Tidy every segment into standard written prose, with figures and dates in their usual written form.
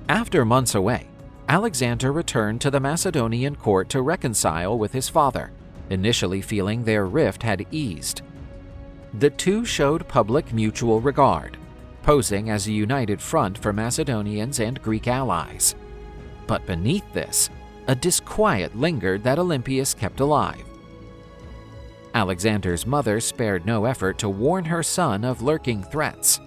After months away, Alexander returned to the Macedonian court to reconcile with his father, initially feeling their rift had eased. The two showed public mutual regard, posing as a united front for Macedonians and Greek allies. But beneath this, a disquiet lingered that Olympias kept alive. Alexander's mother spared no effort to warn her son of lurking threats.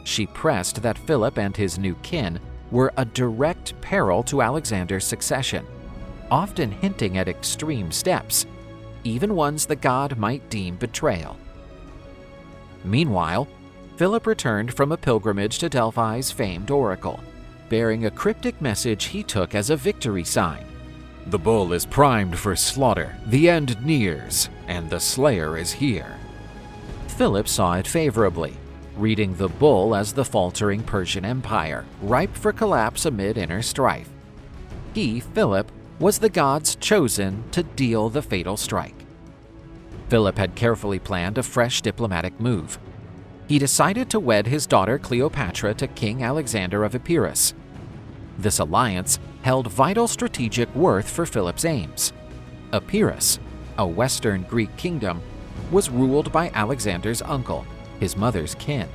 She pressed that Philip and his new kin were a direct peril to Alexander's succession, often hinting at extreme steps, even ones the god might deem betrayal. Meanwhile, Philip returned from a pilgrimage to Delphi's famed oracle, bearing a cryptic message he took as a victory sign. "The bull is primed for slaughter, the end nears, and the slayer is here." Philip saw it favorably, reading the bull as the faltering Persian Empire, ripe for collapse amid inner strife. He, Philip, was the god's chosen to deal the fatal strike. Philip had carefully planned a fresh diplomatic move. He decided to wed his daughter Cleopatra to King Alexander of Epirus. This alliance held vital strategic worth for Philip's aims. Epirus, a Western Greek kingdom, was ruled by Alexander's uncle, his mother's kin.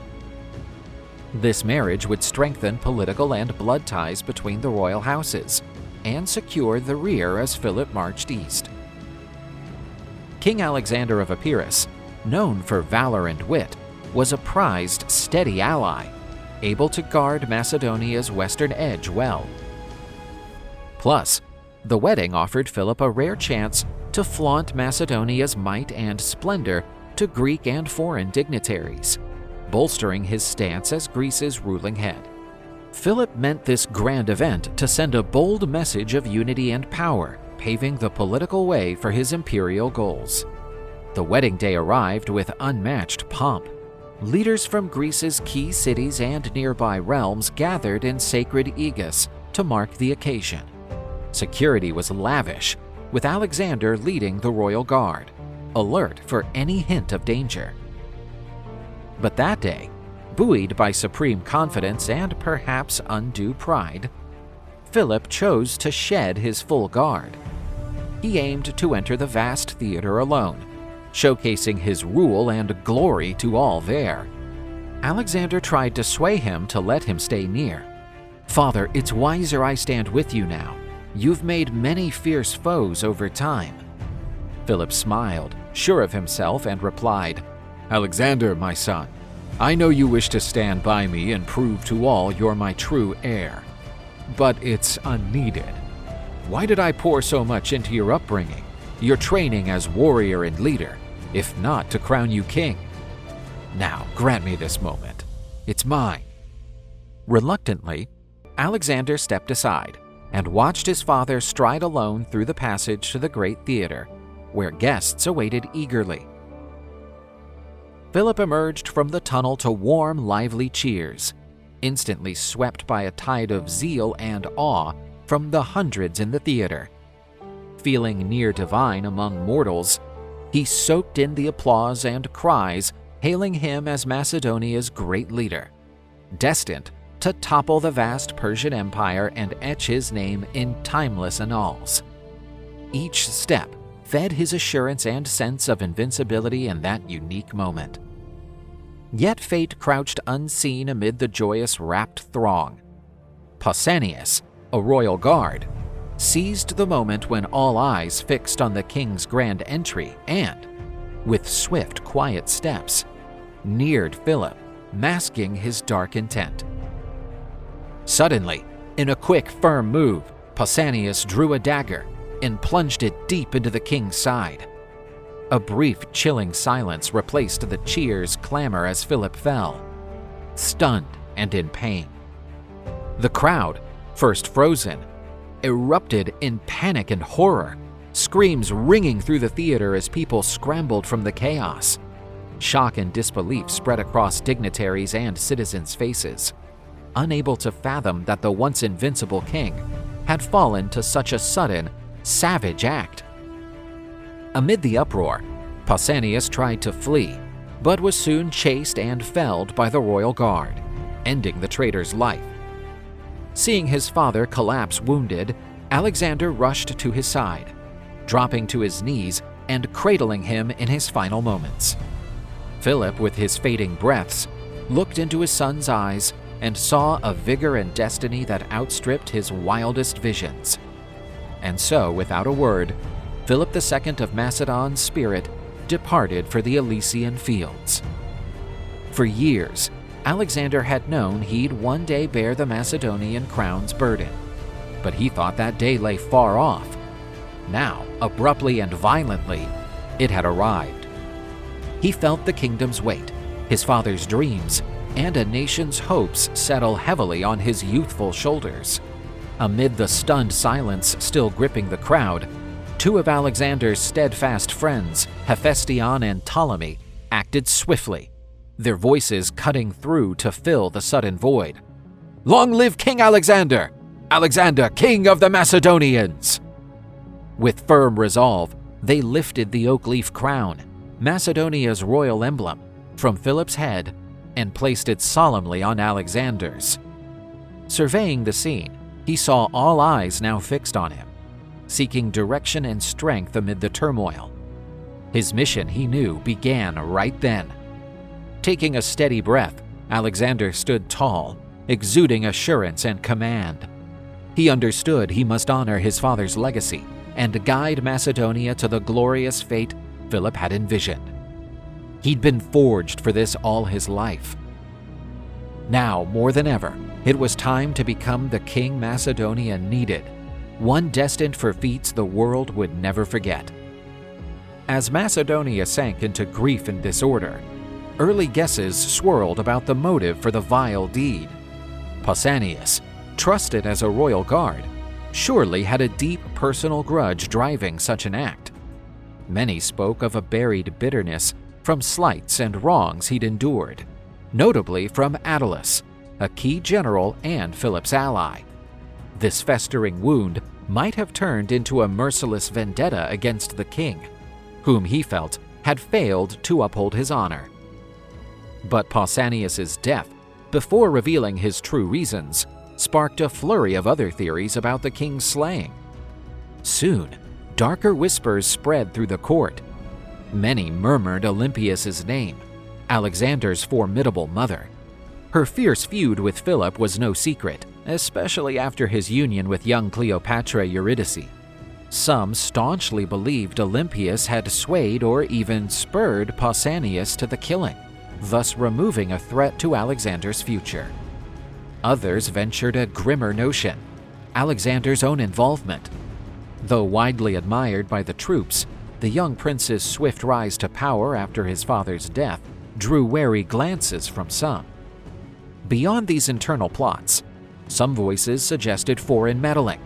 This marriage would strengthen political and blood ties between the royal houses and secure the rear as Philip marched east. King Alexander of Epirus, known for valor and wit, was a prized, steady ally, able to guard Macedonia's western edge well. Plus, the wedding offered Philip a rare chance to flaunt Macedonia's might and splendor to Greek and foreign dignitaries, bolstering his stance as Greece's ruling head. Philip meant this grand event to send a bold message of unity and power, paving the political way for his imperial goals. The wedding day arrived with unmatched pomp. Leaders from Greece's key cities and nearby realms gathered in sacred Aegae to mark the occasion. Security was lavish, with Alexander leading the royal guard, alert for any hint of danger. But that day, buoyed by supreme confidence and perhaps undue pride, Philip chose to shed his full guard. He aimed to enter the vast theater alone, showcasing his rule and glory to all there. Alexander tried to sway him to let him stay near. "Father, it's wiser I stand with you now. You've made many fierce foes over time." Philip smiled, sure of himself, and replied, "Alexander, my son, I know you wish to stand by me and prove to all you're my true heir. But it's unneeded. Why did I pour so much into your upbringing, your training as warrior and leader, if not to crown you king? Now, grant me this moment. It's mine." Reluctantly, Alexander stepped aside and watched his father stride alone through the passage to the great theater, where guests awaited eagerly. Philip emerged from the tunnel to warm, lively cheers, instantly swept by a tide of zeal and awe from the hundreds in the theater. Feeling near divine among mortals, he soaked in the applause and cries hailing him as Macedonia's great leader, destined to topple the vast Persian Empire and etch his name in timeless annals. Each step fed his assurance and sense of invincibility in that unique moment. Yet fate crouched unseen amid the joyous rapt throng. Pausanias, a royal guard, seized the moment when all eyes fixed on the king's grand entry and, with swift, quiet steps, neared Philip, masking his dark intent. Suddenly, in a quick, firm move, Pausanias drew a dagger and plunged it deep into the king's side. A brief, chilling silence replaced the cheers' clamor as Philip fell, stunned and in pain. The crowd, first frozen, erupted in panic and horror, screams ringing through the theater as people scrambled from the chaos. Shock and disbelief spread across dignitaries and citizens' faces, unable to fathom that the once invincible king had fallen to such a sudden, savage act. Amid the uproar, Pausanias tried to flee, but was soon chased and felled by the royal guard, ending the traitor's life. Seeing his father collapse wounded, Alexander rushed to his side, dropping to his knees and cradling him in his final moments. Philip, with his fading breaths, looked into his son's eyes and saw a vigor and destiny that outstripped his wildest visions. And so, without a word, Philip II of Macedon's spirit departed for the Elysian fields. For years, Alexander had known he'd one day bear the Macedonian crown's burden, but he thought that day lay far off. Now, abruptly and violently, it had arrived. He felt the kingdom's weight, his father's dreams, and a nation's hopes settle heavily on his youthful shoulders. Amid the stunned silence still gripping the crowd, two of Alexander's steadfast friends, Hephaestion and Ptolemy, acted swiftly, their voices cutting through to fill the sudden void. "Long live King Alexander! Alexander, King of the Macedonians!" With firm resolve, they lifted the oak leaf crown, Macedonia's royal emblem, from Philip's head and placed it solemnly on Alexander's. Surveying the scene, he saw all eyes now fixed on him, seeking direction and strength amid the turmoil. His mission, he knew, began right then. Taking a steady breath, Alexander stood tall, exuding assurance and command. He understood he must honor his father's legacy and guide Macedonia to the glorious fate Philip had envisioned. He'd been forged for this all his life. Now, more than ever, it was time to become the king Macedonia needed, one destined for feats the world would never forget. As Macedonia sank into grief and disorder, early guesses swirled about the motive for the vile deed. Pausanias, trusted as a royal guard, surely had a deep personal grudge driving such an act. Many spoke of a buried bitterness from slights and wrongs he'd endured, notably from Attalus, a key general and Philip's ally. This festering wound might have turned into a merciless vendetta against the king, whom he felt had failed to uphold his honor. But Pausanias' death, before revealing his true reasons, sparked a flurry of other theories about the king's slaying. Soon, darker whispers spread through the court. Many murmured Olympias' name, Alexander's formidable mother. Her fierce feud with Philip was no secret, especially after his union with young Cleopatra Eurydice. Some staunchly believed Olympias had swayed or even spurred Pausanias to the killing, thus removing a threat to Alexander's future. Others ventured a grimmer notion, Alexander's own involvement. Though widely admired by the troops, the young prince's swift rise to power after his father's death drew wary glances from some. Beyond these internal plots, some voices suggested foreign meddling,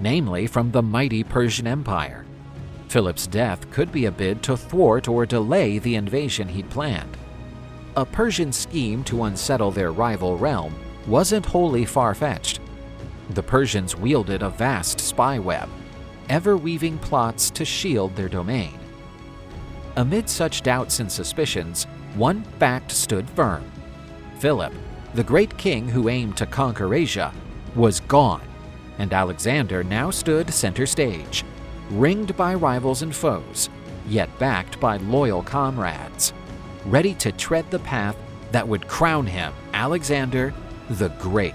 namely from the mighty Persian Empire. Philip's death could be a bid to thwart or delay the invasion he'd planned. A Persian scheme to unsettle their rival realm wasn't wholly far-fetched. The Persians wielded a vast spy web, ever weaving plots to shield their domain. Amid such doubts and suspicions, one fact stood firm. Philip, the great king who aimed to conquer Asia, was gone, and Alexander now stood center stage, ringed by rivals and foes, yet backed by loyal comrades, ready to tread the path that would crown him Alexander the Great.